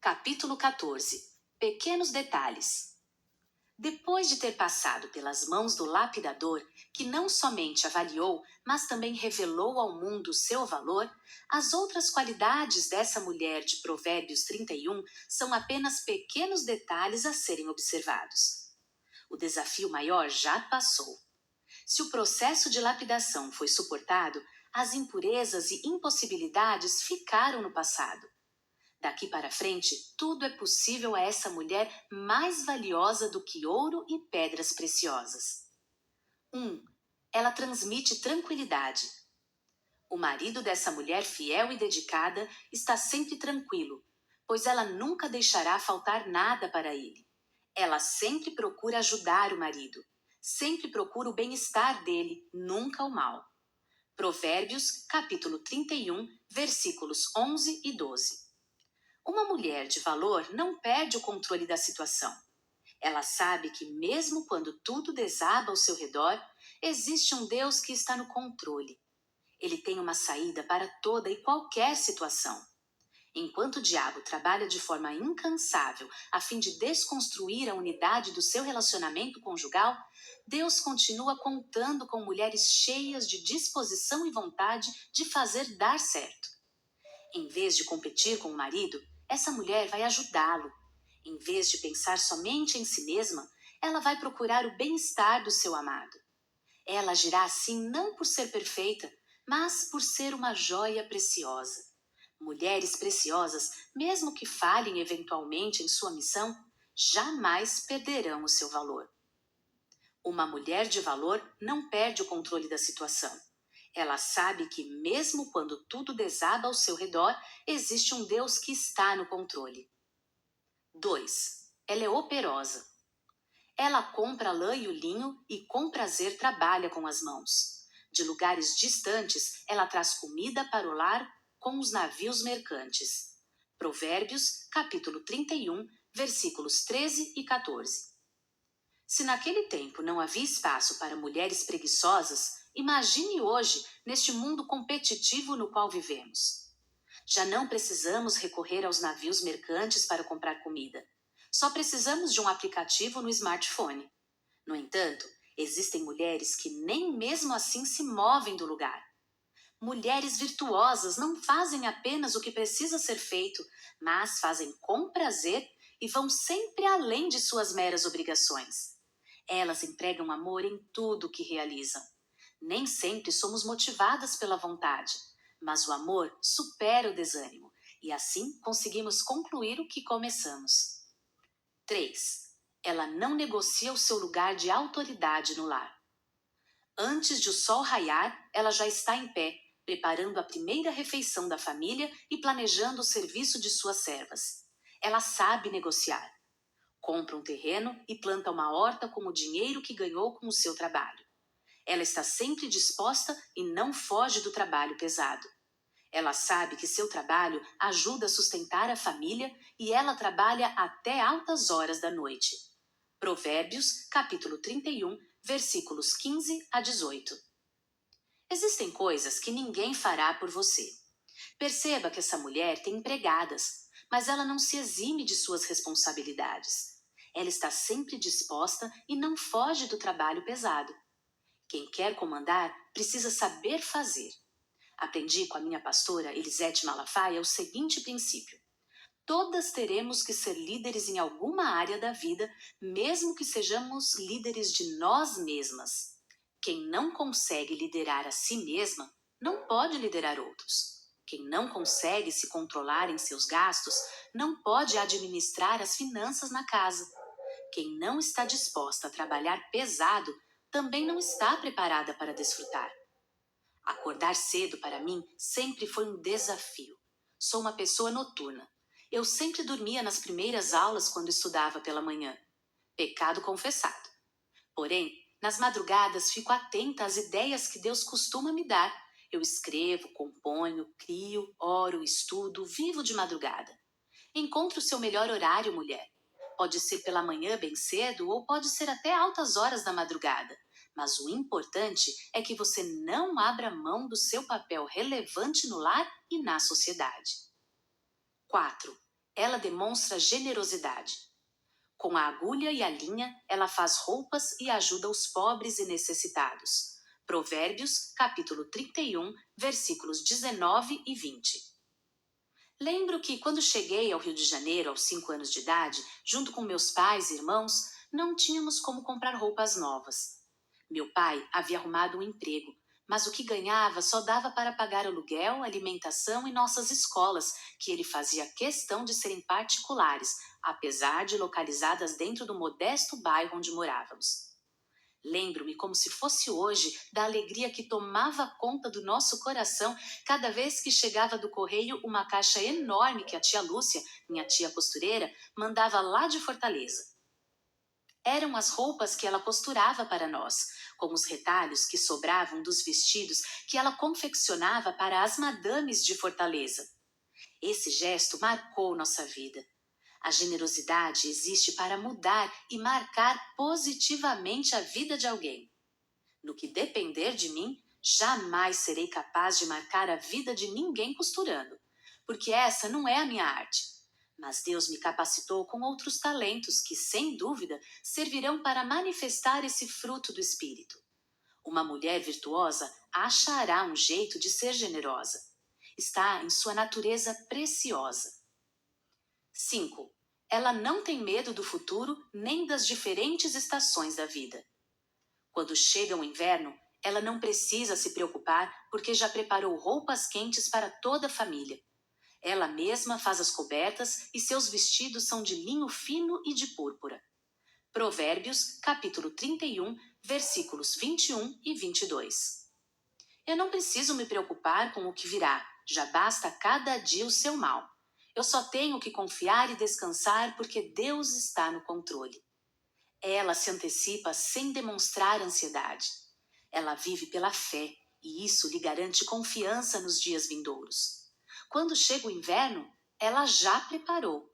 Capítulo 14. Pequenos detalhes. Depois de ter passado pelas mãos do lapidador, que não somente avaliou, mas também revelou ao mundo seu valor, as outras qualidades dessa mulher de Provérbios 31 são apenas pequenos detalhes a serem observados. O desafio maior já passou. Se o processo de lapidação foi suportado, as impurezas e impossibilidades ficaram no passado. Daqui para frente, tudo é possível a essa mulher mais valiosa do que ouro e pedras preciosas. 1. Ela transmite tranquilidade. O marido dessa mulher fiel e dedicada está sempre tranquilo, pois ela nunca deixará faltar nada para ele. Ela sempre procura ajudar o marido, sempre procura o bem-estar dele, nunca o mal. Provérbios, capítulo 31, versículos 11 e 12. Uma mulher de valor não perde o controle da situação. Ela sabe que mesmo quando tudo desaba ao seu redor, existe um Deus que está no controle. Ele tem uma saída para toda e qualquer situação. Enquanto o diabo trabalha de forma incansável a fim de desconstruir a unidade do seu relacionamento conjugal, Deus continua contando com mulheres cheias de disposição e vontade de fazer dar certo. Em vez de competir com o marido, essa mulher vai ajudá-lo. Em vez de pensar somente em si mesma, ela vai procurar o bem-estar do seu amado. Ela agirá assim não por ser perfeita, mas por ser uma joia preciosa. Mulheres preciosas, mesmo que falhem eventualmente em sua missão, jamais perderão o seu valor. Uma mulher de valor não perde o controle da situação. Ela sabe que mesmo quando tudo desaba ao seu redor, existe um Deus que está no controle. 2. Ela é operosa. Ela compra a lã e o linho e com prazer trabalha com as mãos. De lugares distantes, ela traz comida para o lar com os navios mercantes. Provérbios, capítulo 31, versículos 13 e 14. Se naquele tempo não havia espaço para mulheres preguiçosas, imagine hoje neste mundo competitivo no qual vivemos. Já não precisamos recorrer aos navios mercantes para comprar comida. Só precisamos de um aplicativo no smartphone. No entanto, existem mulheres que nem mesmo assim se movem do lugar. Mulheres virtuosas não fazem apenas o que precisa ser feito, mas fazem com prazer e vão sempre além de suas meras obrigações. Elas empregam amor em tudo o que realizam. Nem sempre somos motivadas pela vontade, mas o amor supera o desânimo e assim conseguimos concluir o que começamos. 3. Ela não negocia o seu lugar de autoridade no lar. Antes de o sol raiar, ela já está em pé, preparando a primeira refeição da família e planejando o serviço de suas servas. Ela sabe negociar. Compra um terreno e planta uma horta com o dinheiro que ganhou com o seu trabalho. Ela está sempre disposta e não foge do trabalho pesado. Ela sabe que seu trabalho ajuda a sustentar a família e ela trabalha até altas horas da noite. Provérbios, capítulo 31, versículos 15 a 18. Existem coisas que ninguém fará por você. Perceba que essa mulher tem empregadas, mas ela não se exime de suas responsabilidades. Ela está sempre disposta e não foge do trabalho pesado. Quem quer comandar precisa saber fazer. Aprendi com a minha pastora Elisete Malafaia o seguinte princípio: todas teremos que ser líderes em alguma área da vida, mesmo que sejamos líderes de nós mesmas. Quem não consegue liderar a si mesma, não pode liderar outros. Quem não consegue se controlar em seus gastos, não pode administrar as finanças na casa. Quem não está disposta a trabalhar pesado, também não está preparada para desfrutar. Acordar cedo para mim sempre foi um desafio. Sou uma pessoa noturna. Eu sempre dormia nas primeiras aulas quando estudava pela manhã. Pecado confessado. Porém, nas madrugadas fico atenta às ideias que Deus costuma me dar. Eu escrevo, componho, crio, oro, estudo, vivo de madrugada. Encontre o seu melhor horário, mulher. Pode ser pela manhã bem cedo ou pode ser até altas horas da madrugada. Mas o importante é que você não abra mão do seu papel relevante no lar e na sociedade. 4. Ela demonstra generosidade. Com a agulha e a linha, ela faz roupas e ajuda os pobres e necessitados. Provérbios, capítulo 31, versículos 19 e 20. Lembro que quando cheguei ao Rio de Janeiro aos 5 anos de idade, junto com meus pais e irmãos, não tínhamos como comprar roupas novas. Meu pai havia arrumado um emprego, mas o que ganhava só dava para pagar aluguel, alimentação e nossas escolas, que ele fazia questão de serem particulares, apesar de localizadas dentro do modesto bairro onde morávamos. Lembro-me como se fosse hoje da alegria que tomava conta do nosso coração cada vez que chegava do correio uma caixa enorme que a tia Lúcia, minha tia costureira, mandava lá de Fortaleza. Eram as roupas que ela costurava para nós, com os retalhos que sobravam dos vestidos que ela confeccionava para as madames de Fortaleza. Esse gesto marcou nossa vida. A generosidade existe para mudar e marcar positivamente a vida de alguém. No que depender de mim, jamais serei capaz de marcar a vida de ninguém costurando, porque essa não é a minha arte. Mas Deus me capacitou com outros talentos que, sem dúvida, servirão para manifestar esse fruto do Espírito. Uma mulher virtuosa achará um jeito de ser generosa. Está em sua natureza preciosa. 5. Ela não tem medo do futuro nem das diferentes estações da vida. Quando chega o inverno, ela não precisa se preocupar porque já preparou roupas quentes para toda a família. Ela mesma faz as cobertas e seus vestidos são de linho fino e de púrpura. Provérbios, capítulo 31, versículos 21 e 22. Eu não preciso me preocupar com o que virá, já basta cada dia o seu mal. Eu só tenho que confiar e descansar porque Deus está no controle. Ela se antecipa sem demonstrar ansiedade. Ela vive pela fé e isso lhe garante confiança nos dias vindouros. Quando chega o inverno, ela já preparou.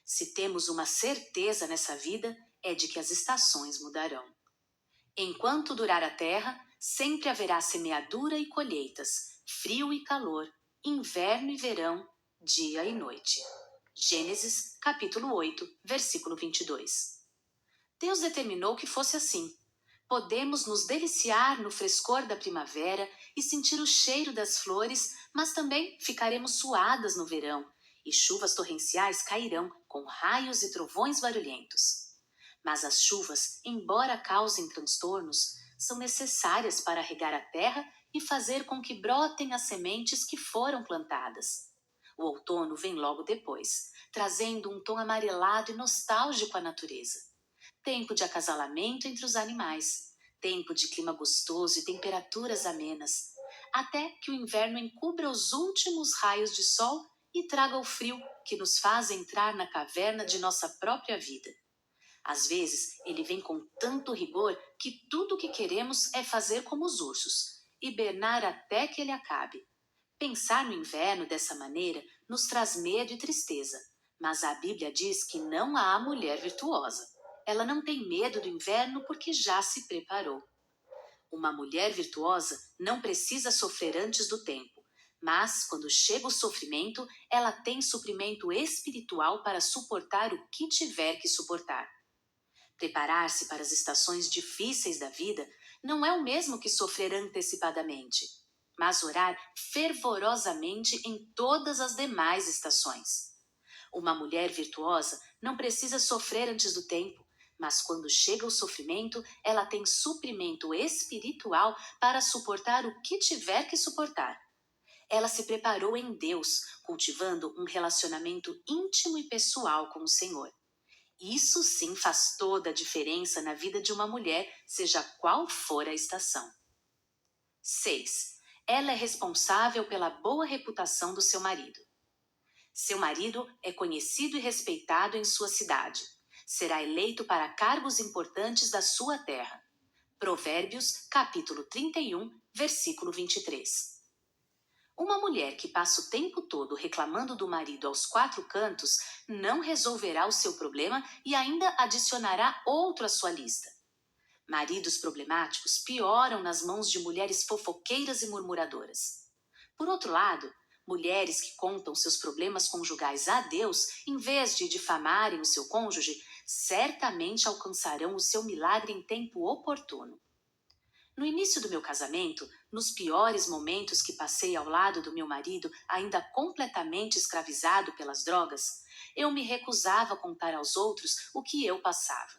Se temos uma certeza nessa vida, é de que as estações mudarão. Enquanto durar a terra, sempre haverá semeadura e colheitas, frio e calor, inverno e verão, dia e noite. Gênesis, capítulo 8, versículo 22. Deus determinou que fosse assim. Podemos nos deliciar no frescor da primavera e sentir o cheiro das flores, mas também ficaremos suadas no verão, e chuvas torrenciais cairão com raios e trovões barulhentos. Mas as chuvas, embora causem transtornos, são necessárias para regar a terra e fazer com que brotem as sementes que foram plantadas. O outono vem logo depois, trazendo um tom amarelado e nostálgico à natureza. Tempo de acasalamento entre os animais, tempo de clima gostoso e temperaturas amenas, até que o inverno encubra os últimos raios de sol e traga o frio que nos faz entrar na caverna de nossa própria vida. Às vezes, ele vem com tanto rigor que tudo o que queremos é fazer como os ursos, hibernar até que ele acabe. Pensar no inverno dessa maneira nos traz medo e tristeza, mas a Bíblia diz que não há mulher virtuosa. Ela não tem medo do inverno porque já se preparou. Uma mulher virtuosa não precisa sofrer antes do tempo, mas quando chega o sofrimento, ela tem suprimento espiritual para suportar o que tiver que suportar. Preparar-se para as estações difíceis da vida não é o mesmo que sofrer antecipadamente, mas orar fervorosamente em todas as demais estações. Uma mulher virtuosa não precisa sofrer antes do tempo, mas quando chega o sofrimento, ela tem suprimento espiritual para suportar o que tiver que suportar. Ela se preparou em Deus, cultivando um relacionamento íntimo e pessoal com o Senhor. Isso sim faz toda a diferença na vida de uma mulher, seja qual for a estação. 6. Ela é responsável pela boa reputação do seu marido. Seu marido é conhecido e respeitado em sua cidade. Será eleito para cargos importantes da sua terra. Provérbios, capítulo 31, versículo 23. Uma mulher que passa o tempo todo reclamando do marido aos 4 cantos não resolverá o seu problema e ainda adicionará outro à sua lista. Maridos problemáticos pioram nas mãos de mulheres fofoqueiras e murmuradoras. Por outro lado, Mulheres que contam seus problemas conjugais a Deus, em vez de difamarem o seu cônjuge, certamente alcançarão o seu milagre em tempo oportuno. No início do meu casamento, nos piores momentos que passei ao lado do meu marido, ainda completamente escravizado pelas drogas, eu me recusava a contar aos outros o que eu passava.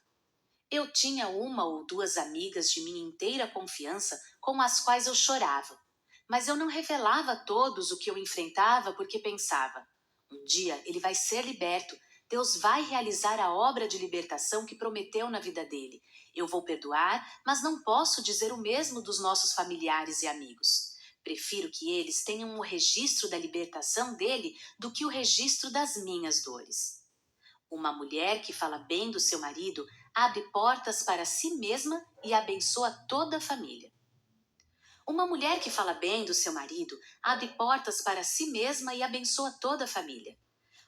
Eu tinha uma ou duas amigas de minha inteira confiança com as quais eu chorava, mas eu não revelava a todos o que eu enfrentava porque pensava: um dia ele vai ser liberto, Deus vai realizar a obra de libertação que prometeu na vida dele. Eu vou perdoar, mas não posso dizer o mesmo dos nossos familiares e amigos. Prefiro que eles tenham o registro da libertação dele do que o registro das minhas dores. Uma mulher que fala bem do seu marido abre portas para si mesma e abençoa toda a família. Uma mulher que fala bem do seu marido abre portas para si mesma e abençoa toda a família.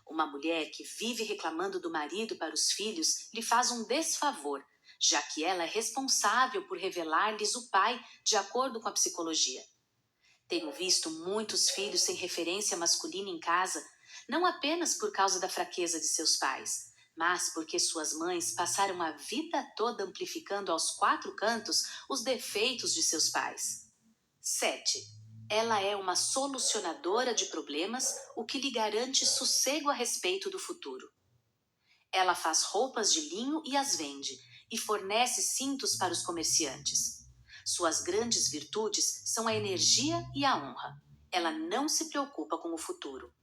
Uma mulher que vive reclamando do marido para os filhos lhe faz um desfavor, já que ela é responsável por revelar-lhes o pai, de acordo com a psicologia. Tenho visto muitos filhos sem referência masculina em casa, não apenas por causa da fraqueza de seus pais, mas porque suas mães passaram a vida toda amplificando aos quatro cantos os defeitos de seus pais. 7. Ela é uma solucionadora de problemas, o que lhe garante sossego a respeito do futuro. Ela faz roupas de linho e as vende, e fornece cintos para os comerciantes. Suas grandes virtudes são a energia e a honra. Ela não se preocupa com o futuro.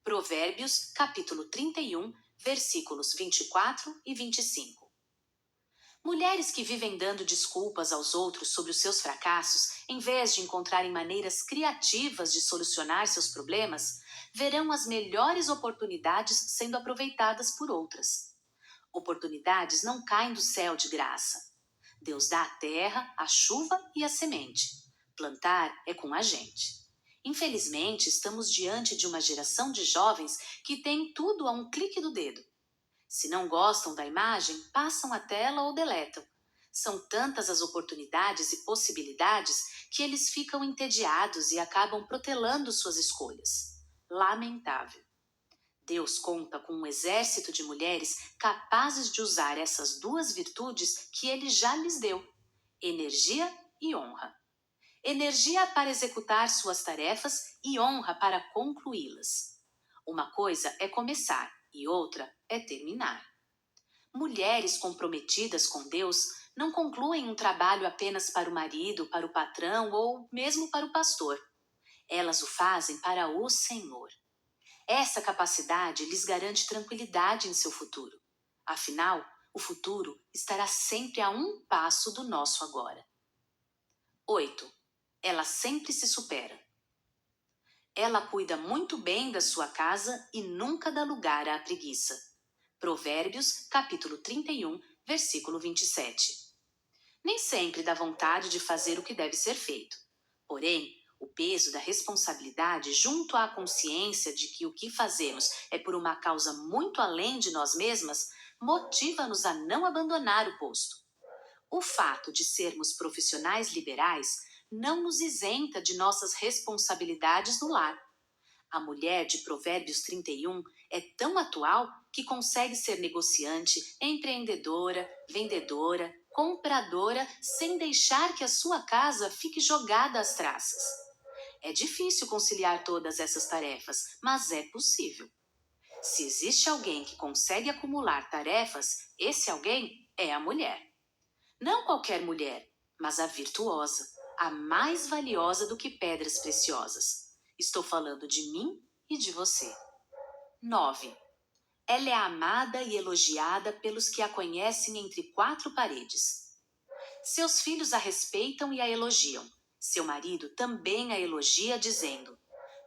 Provérbios, capítulo 31, versículos 24 e 25. Mulheres que vivem dando desculpas aos outros sobre os seus fracassos, em vez de encontrarem maneiras criativas de solucionar seus problemas, verão as melhores oportunidades sendo aproveitadas por outras. Oportunidades não caem do céu de graça. Deus dá a terra, a chuva e a semente. Plantar é com a gente. Infelizmente, estamos diante de uma geração de jovens que tem tudo a um clique do dedo. Se não gostam da imagem, passam a tela ou deletam. São tantas as oportunidades e possibilidades que eles ficam entediados e acabam protelando suas escolhas. Lamentável. Deus conta com um exército de mulheres capazes de usar essas duas virtudes que Ele já lhes deu: energia e honra. Energia para executar suas tarefas e honra para concluí-las. Uma coisa é começar e outra é terminar. Mulheres comprometidas com Deus não concluem um trabalho apenas para o marido, para o patrão ou mesmo para o pastor. Elas o fazem para o Senhor. Essa capacidade lhes garante tranquilidade em seu futuro. Afinal, o futuro estará sempre a um passo do nosso agora. 8. Ela sempre se supera. Ela cuida muito bem da sua casa e nunca dá lugar à preguiça. Provérbios, capítulo 31, versículo 27. Nem sempre dá vontade de fazer o que deve ser feito. Porém, o peso da responsabilidade, junto à consciência de que o que fazemos é por uma causa muito além de nós mesmas, motiva-nos a não abandonar o posto. O fato de sermos profissionais liberais não nos isenta de nossas responsabilidades no lar. A mulher de Provérbios 31 é tão atual que consegue ser negociante, empreendedora, vendedora, compradora, sem deixar que a sua casa fique jogada às traças. É difícil conciliar todas essas tarefas, mas é possível. Se existe alguém que consegue acumular tarefas, esse alguém é a mulher. Não qualquer mulher, mas a virtuosa, a mais valiosa do que pedras preciosas. Estou falando de mim e de você. 9. Ela é amada e elogiada pelos que a conhecem entre quatro paredes. Seus filhos a respeitam e a elogiam. Seu marido também a elogia, dizendo: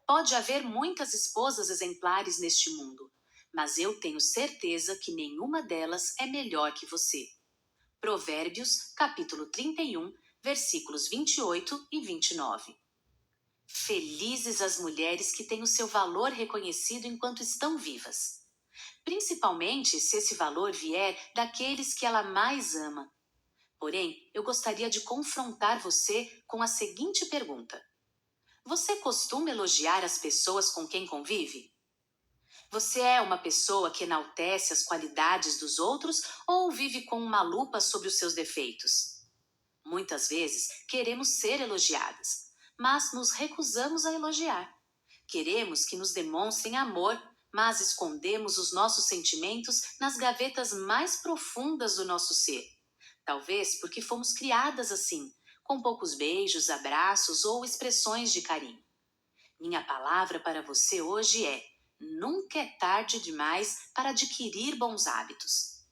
pode haver muitas esposas exemplares neste mundo, mas eu tenho certeza que nenhuma delas é melhor que você. Provérbios, capítulo 31, versículos 28 e 29. Felizes as mulheres que têm o seu valor reconhecido enquanto estão vivas. Principalmente se esse valor vier daqueles que ela mais ama. Porém, eu gostaria de confrontar você com a seguinte pergunta: Você costuma elogiar as pessoas com quem convive? Você é uma pessoa que enaltece as qualidades dos outros ou vive com uma lupa sobre os seus defeitos? Muitas vezes queremos ser elogiadas, mas nos recusamos a elogiar. Queremos que nos demonstrem amor, mas escondemos os nossos sentimentos nas gavetas mais profundas do nosso ser. Talvez porque fomos criadas assim, com poucos beijos, abraços ou expressões de carinho. Minha palavra para você hoje é: nunca é tarde demais para adquirir bons hábitos.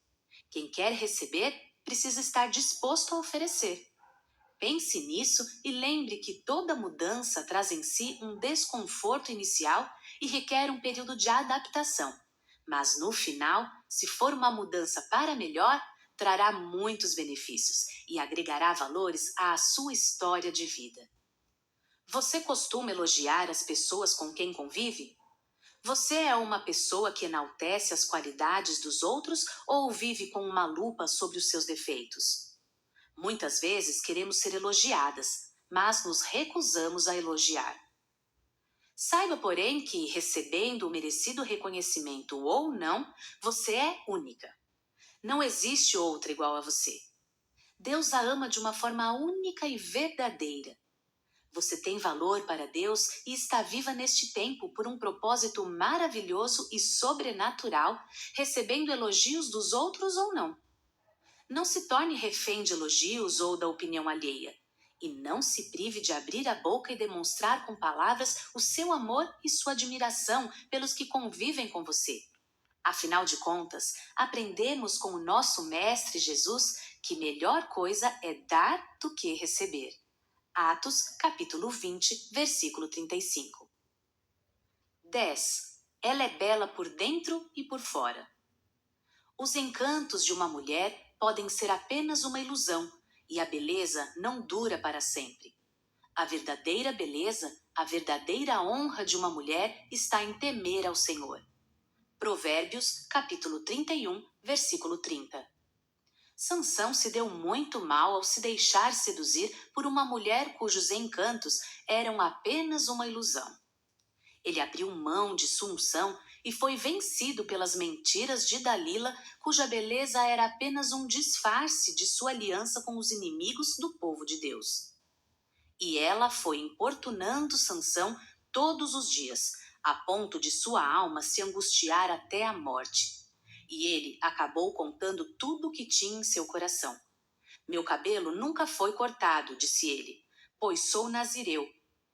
Quem quer receber precisa estar disposto a oferecer. Pense nisso e lembre que toda mudança traz em si um desconforto inicial e requer um período de adaptação. Mas no final, se for uma mudança para melhor, trará muitos benefícios e agregará valores à sua história de vida. Você costuma elogiar as pessoas com quem convive? Você é uma pessoa que enaltece as qualidades dos outros ou vive com uma lupa sobre os seus defeitos? Muitas vezes queremos ser elogiadas, mas nos recusamos a elogiar. Saiba, porém, que recebendo o merecido reconhecimento ou não, você é única. Não existe outra igual a você. Deus a ama de uma forma única e verdadeira. Você tem valor para Deus e está viva neste tempo por um propósito maravilhoso e sobrenatural, recebendo elogios dos outros ou não. Não se torne refém de elogios ou da opinião alheia. E não se prive de abrir a boca e demonstrar com palavras o seu amor e sua admiração pelos que convivem com você. Afinal de contas, aprendemos com o nosso Mestre Jesus que melhor coisa é dar do que receber. Atos, capítulo 20, versículo 35. 10. Ela é bela por dentro e por fora. Os encantos de uma mulher podem ser apenas uma ilusão, e a beleza não dura para sempre. A verdadeira beleza, a verdadeira honra de uma mulher está em temer ao Senhor. Provérbios, capítulo 31, versículo 30. Sansão se deu muito mal ao se deixar seduzir por uma mulher cujos encantos eram apenas uma ilusão. Ele abriu mão de sua unção e foi vencido pelas mentiras de Dalila, cuja beleza era apenas um disfarce de sua aliança com os inimigos do povo de Deus. E ela foi importunando Sansão todos os dias, a ponto de sua alma se angustiar até a morte. E ele acabou contando tudo o que tinha em seu coração. Meu cabelo nunca foi cortado, disse ele, pois sou nazireu,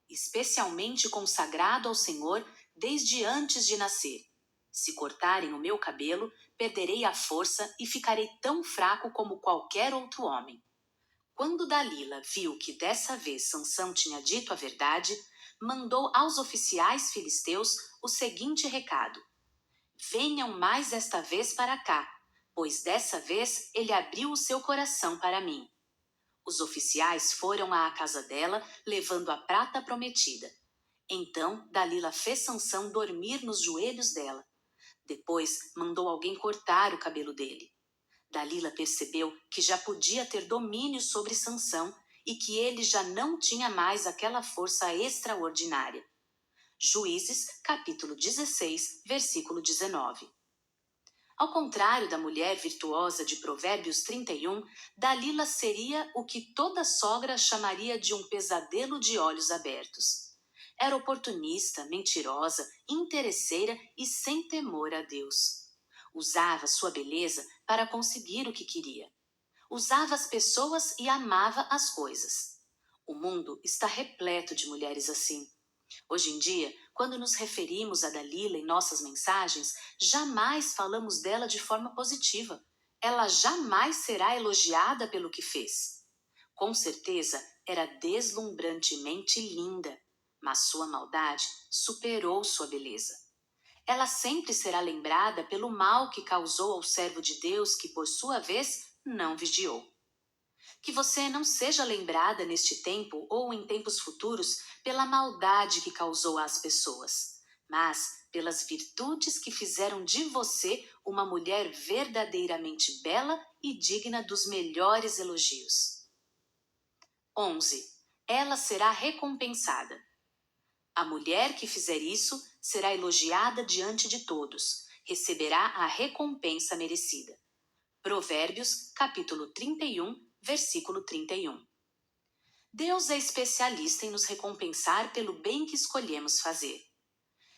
especialmente consagrado ao Senhor desde antes de nascer. Se cortarem o meu cabelo, perderei a força e ficarei tão fraco como qualquer outro homem. Quando Dalila viu que dessa vez Sansão tinha dito a verdade, mandou aos oficiais filisteus o seguinte recado: venham mais esta vez para cá, pois dessa vez ele abriu o seu coração para mim. Os oficiais foram à casa dela, levando a prata prometida. Então Dalila fez Sansão dormir nos joelhos dela. Depois mandou alguém cortar o cabelo dele. Dalila percebeu que já podia ter domínio sobre Sansão e que ele já não tinha mais aquela força extraordinária. Juízes, capítulo 16, versículo 19. Ao contrário da mulher virtuosa de Provérbios 31, Dalila seria o que toda sogra chamaria de um pesadelo de olhos abertos. Era oportunista, mentirosa, interesseira e sem temor a Deus. Usava sua beleza para conseguir o que queria. Usava as pessoas e amava as coisas. O mundo está repleto de mulheres assim. Hoje em dia, quando nos referimos a Dalila em nossas mensagens, jamais falamos dela de forma positiva. Ela jamais será elogiada pelo que fez. Com certeza, era deslumbrantemente linda, mas sua maldade superou sua beleza. Ela sempre será lembrada pelo mal que causou ao servo de Deus que, por sua vez, não vigiou. Que você não seja lembrada neste tempo ou em tempos futuros pela maldade que causou às pessoas, mas pelas virtudes que fizeram de você uma mulher verdadeiramente bela e digna dos melhores elogios. 11. Ela será recompensada. A mulher que fizer isso será elogiada diante de todos, receberá a recompensa merecida. Provérbios, capítulo 31, versículo 31. Deus é especialista em nos recompensar pelo bem que escolhemos fazer.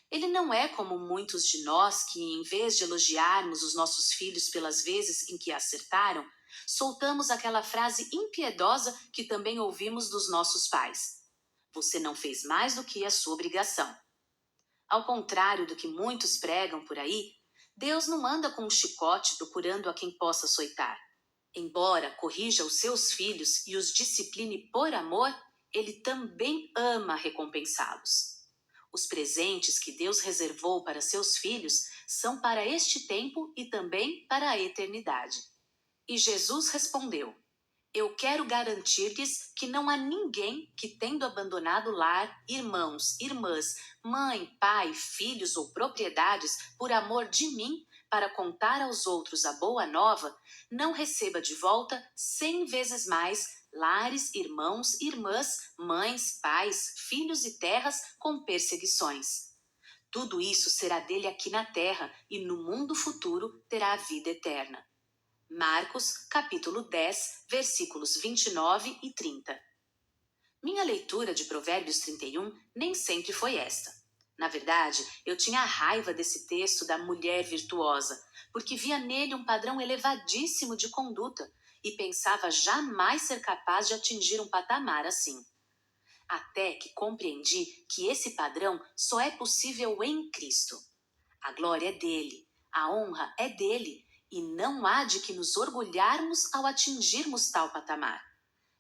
Ele não é como muitos de nós que, em vez de elogiarmos os nossos filhos pelas vezes em que acertaram, soltamos aquela frase impiedosa que também ouvimos dos nossos pais: "Você não fez mais do que a sua obrigação." Ao contrário do que muitos pregam por aí, Deus não anda com um chicote procurando a quem possa açoitar. Embora corrija os seus filhos e os discipline por amor, ele também ama recompensá-los. Os presentes que Deus reservou para seus filhos são para este tempo e também para a eternidade. E Jesus respondeu: "Eu quero garantir-lhes que não há ninguém que, tendo abandonado lar, irmãos, irmãs, mãe, pai, filhos ou propriedades por amor de mim, para contar aos outros a boa nova, não receba de volta 100 vezes mais lares, irmãos, irmãs, mães, pais, filhos e terras com perseguições. Tudo isso será dele aqui na terra e no mundo futuro terá a vida eterna." Marcos, capítulo 10, versículos 29 e 30. Minha leitura de Provérbios 31 nem sempre foi esta. Na verdade, eu tinha raiva desse texto da mulher virtuosa, porque via nele um padrão elevadíssimo de conduta e pensava jamais ser capaz de atingir um patamar assim. Até que compreendi que esse padrão só é possível em Cristo. A glória é dele, a honra é dele, e não há de que nos orgulharmos ao atingirmos tal patamar.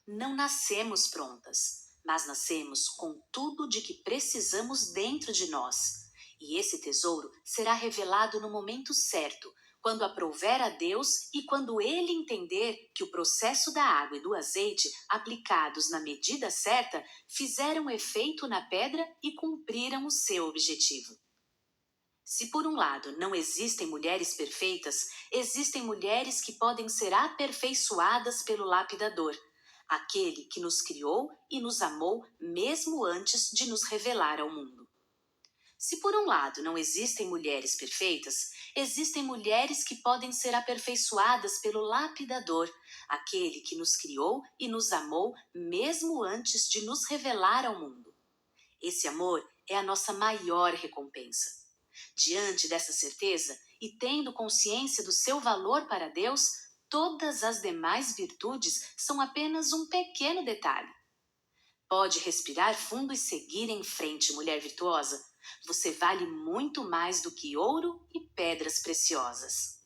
Não nascemos prontas, mas nascemos com tudo de que precisamos dentro de nós. E esse tesouro será revelado no momento certo, quando aprouver a Deus e quando ele entender que o processo da água e do azeite, aplicados na medida certa, fizeram efeito na pedra e cumpriram o seu objetivo. Se por um lado não existem mulheres perfeitas, existem mulheres que podem ser aperfeiçoadas pelo lapidador, aquele que nos criou e nos amou mesmo antes de nos revelar ao mundo. Se por um lado não existem mulheres perfeitas, existem mulheres que podem ser aperfeiçoadas pelo lapidador, aquele que nos criou e nos amou mesmo antes de nos revelar ao mundo. Esse amor é a nossa maior recompensa. Diante dessa certeza e tendo consciência do seu valor para Deus, todas as demais virtudes são apenas um pequeno detalhe. Pode respirar fundo e seguir em frente, mulher virtuosa. Você vale muito mais do que ouro e pedras preciosas.